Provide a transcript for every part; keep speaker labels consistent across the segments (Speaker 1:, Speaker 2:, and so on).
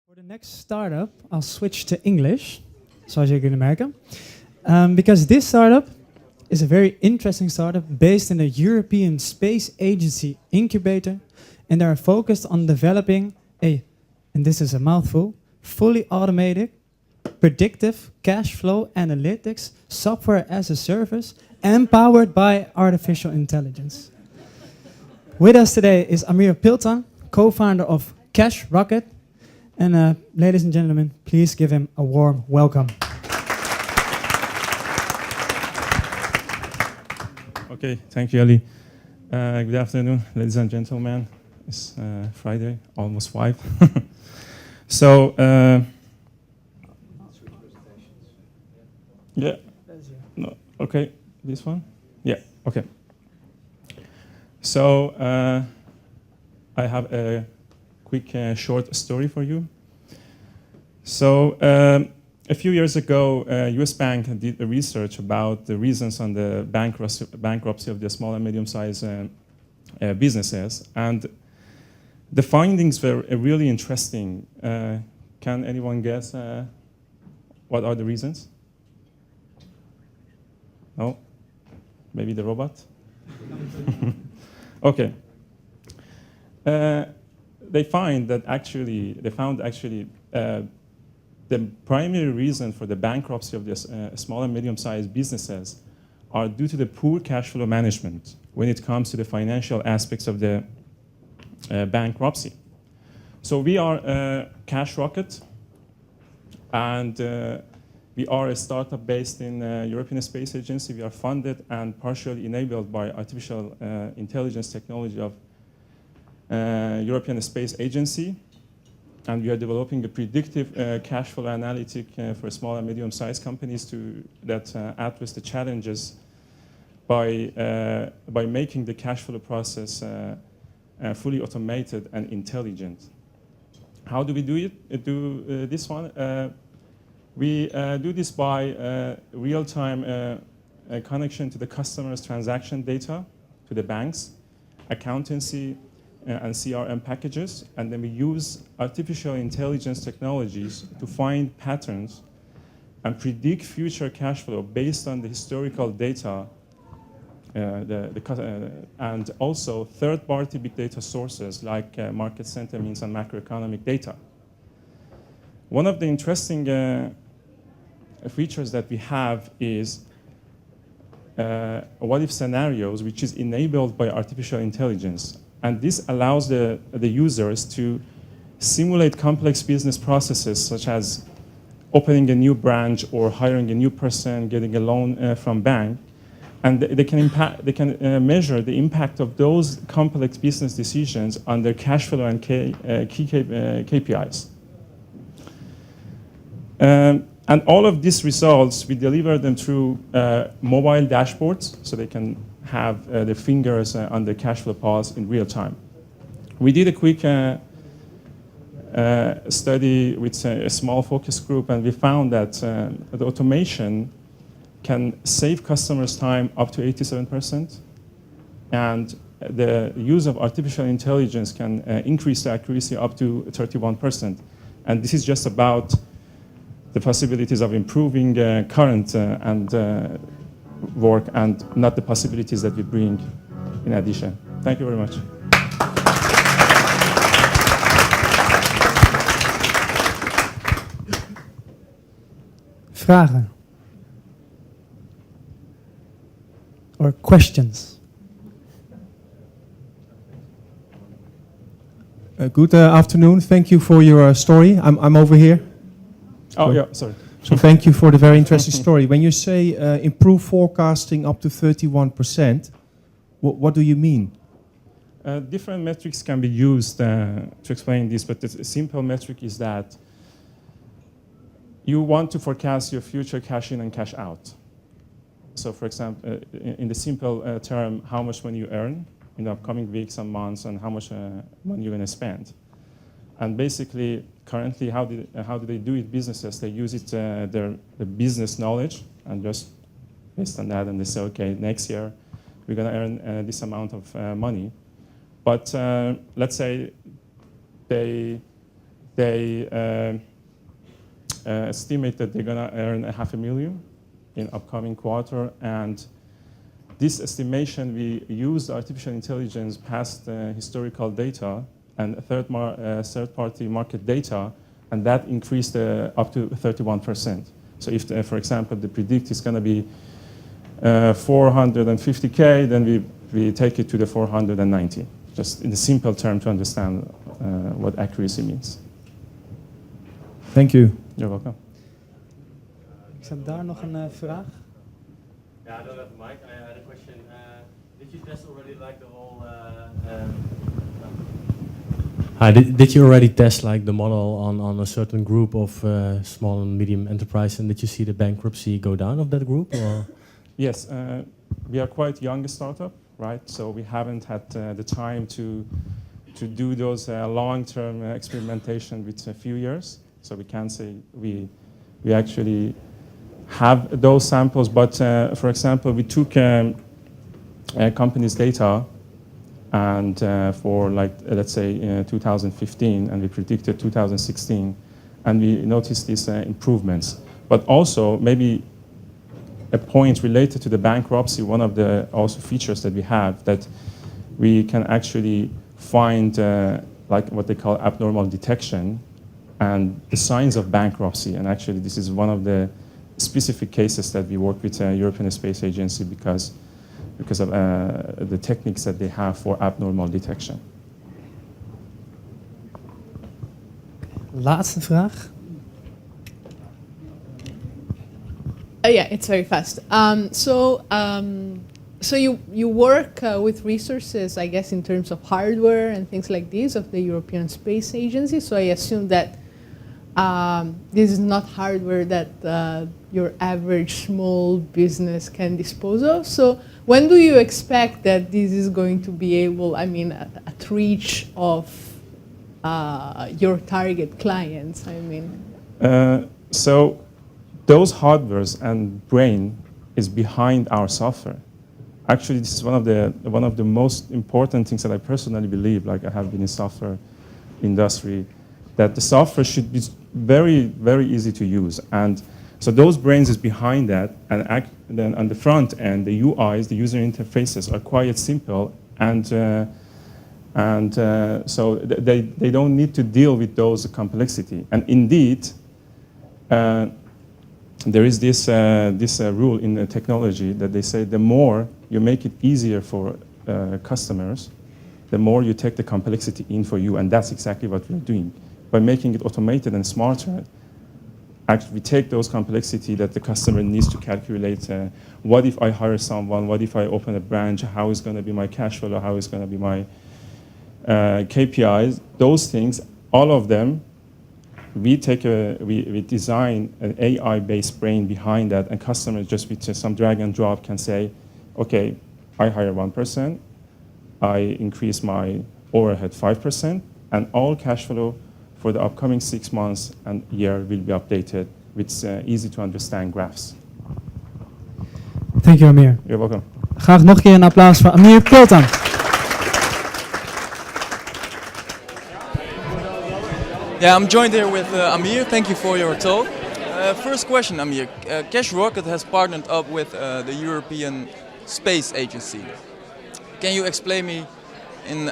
Speaker 1: For the next startup, I'll switch to English, zoals je kunnen merken. Because this startup is a very interesting startup based in the European Space Agency incubator, and they are focused on developing and this is a mouthful, fully automated, predictive cash flow analytics software as a service, empowered by artificial intelligence. With us today is Amir Piltan, co-founder of Cash Rocket. And ladies and gentlemen, please give him a warm welcome.
Speaker 2: Okay, thank you, Ali. Good afternoon, ladies and gentlemen. It's Friday, almost 5. So, yeah, no, okay, this one? Yeah, okay. So, I have a quick short story for you. So a few years ago, US Bank did a research about the reasons on the bankruptcy of the small and medium-sized businesses, and the findings were really interesting. Can anyone guess what are the reasons? No? Maybe the robot? Okay. They found actually the primary reason for the bankruptcy of these small and medium-sized businesses are due to the poor cash flow management when it comes to the financial aspects of the bankruptcy. So we are Cash Rocket, and we are a startup based in European Space Agency. We are funded and partially enabled by artificial intelligence technology of European Space Agency, and we are developing a predictive cash flow analytic for small and medium-sized companies that address the challenges by making the cash flow process fully automated and intelligent. How do we do it? This one? We do this by real-time connection to the customer's transaction data, to the banks, accountancy, and CRM packages, and then we use artificial intelligence technologies to find patterns and predict future cash flow based on the historical data and also third-party big data sources like market sentiments and macroeconomic data. One of the interesting features that we have is what-if scenarios, which is enabled by artificial intelligence. And this allows the users to simulate complex business processes, such as opening a new branch or hiring a new person, getting a loan from bank. And they can measure the impact of those complex business decisions on their cash flow and key KPIs. And all of these results, we deliver them through mobile dashboards, so they can have their fingers on the cash flow pulse in real time. We did a quick study with a small focus group, and we found that the automation can save customers time up to 87%, and the use of artificial intelligence can increase the accuracy up to 31%. And this is just about the possibilities of improving current and work, and not the possibilities that we bring in addition. Thank you very much.
Speaker 1: Vragen? Or questions?
Speaker 3: Good afternoon. Thank you for your story. I'm over here.
Speaker 2: Oh, yeah, sorry.
Speaker 3: So thank you for the very interesting story. When you say improve forecasting up to 31%, what do you mean?
Speaker 2: Different metrics can be used to explain this, but the simple metric is that you want to forecast your future cash in and cash out. So for example, in the simple term, how much money you earn in the upcoming weeks and months, and how much money you're going to spend. And basically, currently, how do they do it? Businesses, they use it their business knowledge, and just based on that, and they say, okay, next year we're going to earn this amount of money. But let's say they they estimate that they're going to earn $500,000 in upcoming quarter. And this estimation, we used artificial intelligence past historical data and third-party market data, and that increased up to 31%. So if, for example, the predict is going to be 450K, then we take it to the 490, just in a simple term to understand what accuracy means.
Speaker 3: Thank you.
Speaker 2: You're welcome.
Speaker 1: Is daar nog een vraag?
Speaker 4: Yeah, I don't have a mic. I had a question. Did you test already like the whole? Did you already test like the model on a certain group of small and medium enterprise, and did you see the bankruptcy go down of that group? Or?
Speaker 2: Yes, we are quite young startup, right? So we haven't had the time to do those long-term experimentation with a few years. So we can't say we actually have those samples. But for example, we took a company's data and for like, let's say 2015, and we predicted 2016, and we noticed these improvements. But also maybe a point related to the bankruptcy, one of the also features that we have, that we can actually find like what they call abnormal detection and the signs of bankruptcy. And actually this is one of the specific cases that we work with European Space Agency because of the techniques that they have for abnormal detection.
Speaker 1: Laatste vraag.
Speaker 5: Yeah, it's very fast. So you work with resources, I guess, in terms of hardware and things like this of the European Space Agency. So I assume that this is not hardware that your average small business can dispose of. So when do you expect that this is going to be able, at reach of your target clients?
Speaker 2: So those hardwares and brain is behind our software. Actually, this is one of the most important things that I personally believe, like I have been in software industry, that the software should be very, very easy to use. And so those brains is behind that, and then on the front end, the UIs, the user interfaces, are quite simple, and so they don't need to deal with those complexity. And indeed, there is this rule in the technology that they say the more you make it easier for customers, the more you take the complexity in for you, and that's exactly what we're doing. By making it automated and smarter, actually we take those complexity that the customer needs to calculate. What if I hire someone? What if I open a branch? How is going to be my cash flow? How is going to be my KPIs? Those things, all of them, we design an AI-based brain behind that, and customers just with some drag and drop can say, okay, I hire one person, I increase my overhead 5%, and all cash flow for the upcoming 6 months and year will be updated with easy to understand graphs.
Speaker 1: Thank you, Amir.
Speaker 2: You're welcome.
Speaker 1: Graag nog een keer een applaus voor Amir Piltan.
Speaker 6: Yeah, I'm joined here with Amir. Thank you for your talk. First question, Amir. Cash Rocket has partnered up with the European Space Agency. Can you explain me in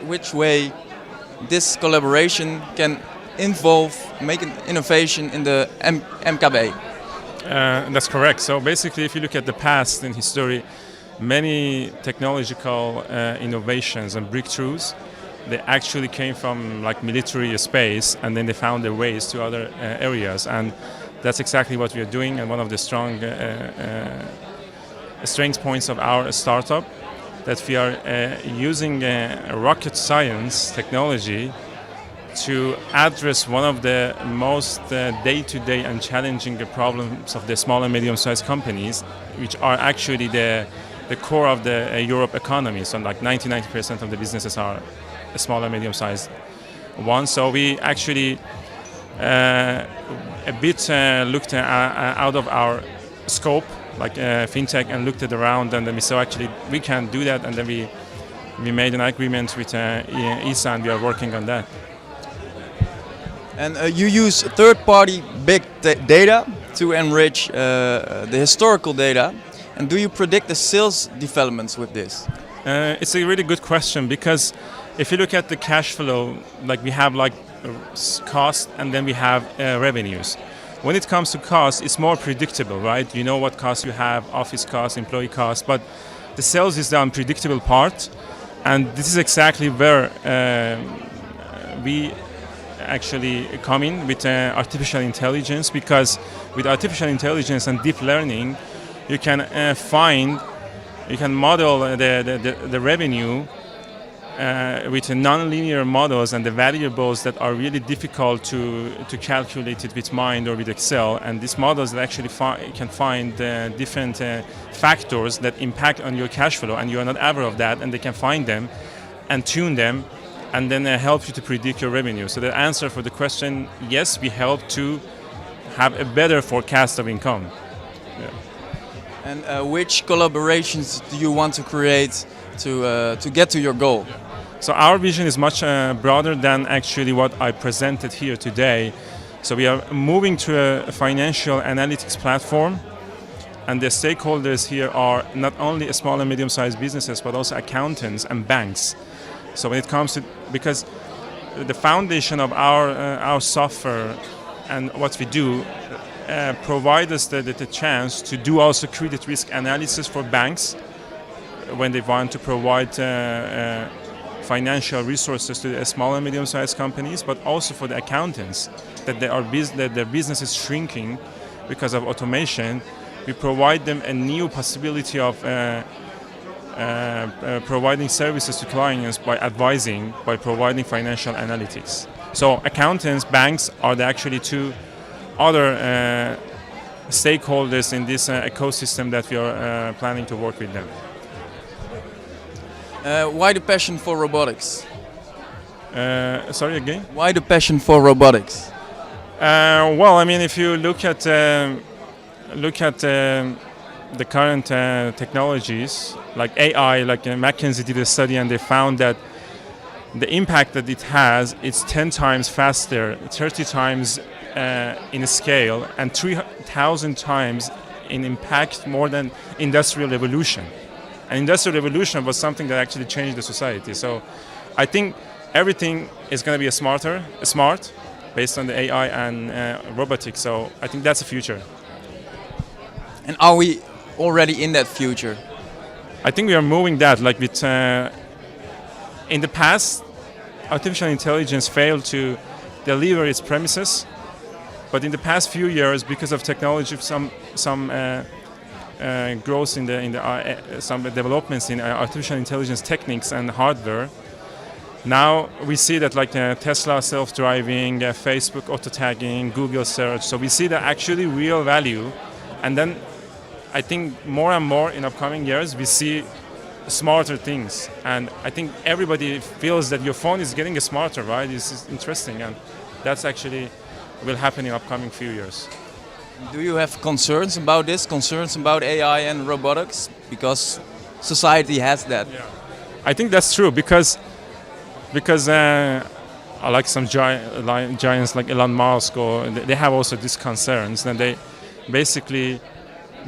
Speaker 6: which way this collaboration can involve making innovation in the MKB?
Speaker 2: That's correct. So basically, if you look at the past in history, many technological innovations and breakthroughs, they actually came from like military space, and then they found their ways to other areas, and that's exactly what we are doing. And one of the strong strength points of our startup, that we are using rocket science technology to address one of the most day-to-day and challenging problems of the small and medium-sized companies, which are actually the core of the Europe economy. So like 90% of the businesses are small and medium-sized ones. So we actually a bit looked out of our scope, like fintech, and looked at around, and then we saw actually we can do that, and then we made an agreement with ESA, and we are working on that.
Speaker 6: And you use third-party big data to enrich the historical data. And do you predict the sales developments with this?
Speaker 2: It's a really good question, because if you look at the cash flow, like we have like cost and then we have revenues. When it comes to cost, it's more predictable, right? You know what costs you have, office costs, employee costs, but the sales is the unpredictable part. And this is exactly where we actually come in with artificial intelligence, because with artificial intelligence and deep learning, you can model the revenue with non-linear models and the variables that are really difficult to calculate it with mind or with Excel. And these models that actually can find different factors that impact on your cash flow, and you are not aware of that, and they can find them and tune them, and then help you to predict your revenue. So the answer for the question, yes, we help to have a better forecast of income. Yeah.
Speaker 6: And which collaborations do you want to create to get to your goal?
Speaker 2: So our vision is much broader than actually what I presented here today. So we are moving to a financial analytics platform, and the stakeholders here are not only small and medium-sized businesses, but also accountants and banks. So when it comes to, because the foundation of our software and what we do provide us the chance to do also credit risk analysis for banks when they want to provide financial resources to the small and medium-sized companies, but also for the accountants that their business is shrinking because of automation. We provide them a new possibility of providing services to clients by advising, by providing financial analytics. So accountants, banks are actually two other stakeholders in this ecosystem that we are planning to work with them.
Speaker 6: Why the passion for robotics?
Speaker 2: Sorry again?
Speaker 6: Why the passion for robotics?
Speaker 2: Well, I mean, if you look at the current technologies, like AI, like McKinsey did a study and they found that the impact that it has, it's 10 times faster, 30 times in scale, and 3,000 times in impact more than Industrial Revolution. And Industrial Revolution was something that actually changed the society. So I think everything is going to be smart, based on the AI and robotics. So I think that's the future.
Speaker 6: And are we already in that future?
Speaker 2: I think we are moving that. Like with, in the past, artificial intelligence failed to deliver its premises, but in the past few years, because of technology, some growth in some developments in artificial intelligence techniques and hardware. Now we see that like Tesla self-driving, Facebook auto-tagging, Google search. So we see that actually real value, and then I think more and more in upcoming years we see smarter things, and I think everybody feels that your phone is getting smarter, right? This is interesting, and that's actually will happen in upcoming few years.
Speaker 6: Do you have concerns about this? Concerns about AI and robotics? Because society has that.
Speaker 2: Yeah. I think that's true because I like some giants like Elon Musk, or they have also these concerns, and they basically,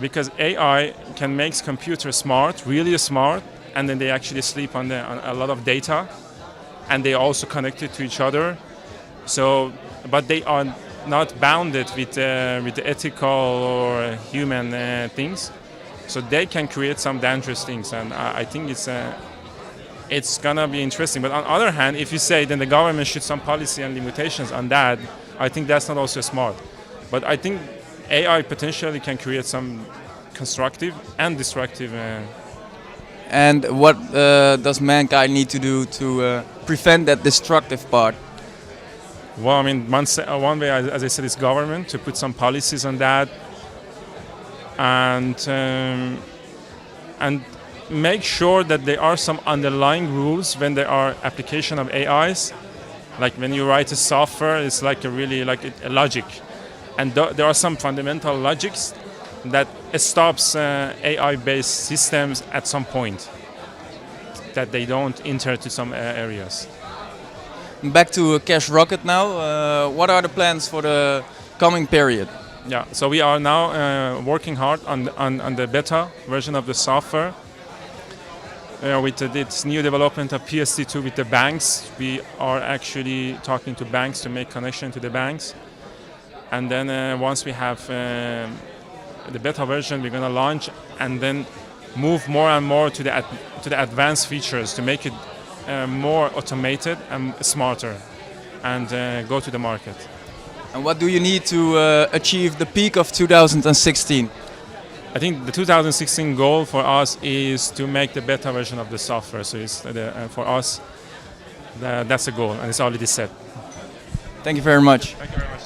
Speaker 2: because AI can make computers smart, really smart, and then they actually sleep on a lot of data, and they also connected to each other. So, but they are not bounded with the ethical or human things. So they can create some dangerous things, and I think it's gonna be interesting. But on the other hand, if you say then the government should some policy and limitations on that, I think that's not also smart. But I think AI potentially can create some constructive and destructive.
Speaker 6: And what does mankind need to do to prevent that destructive part?
Speaker 2: Well, I mean, one way, as I said, is government to put some policies on that, and make sure that there are some underlying rules when there are application of AIs. Like when you write a software, it's like a logic, and there are some fundamental logics that stops AI-based systems at some point, that they don't enter to some areas.
Speaker 6: Back to Cash Rocket now. What are the plans for the coming period?
Speaker 2: Yeah, so we are now working hard on the beta version of the software. With this new development of PSD2 with the banks, we are actually talking to banks to make connection to the banks. And then once we have the beta version, we're going to launch and then move more and more to the advanced features to make it more automated and smarter and go to the market.
Speaker 6: And what do you need to achieve the peak of 2016?
Speaker 2: I think the 2016 goal for us is to make the beta version of the software. So it's for us, that's a goal, and it's already set.
Speaker 6: Thank you very much.
Speaker 2: Thank you very much.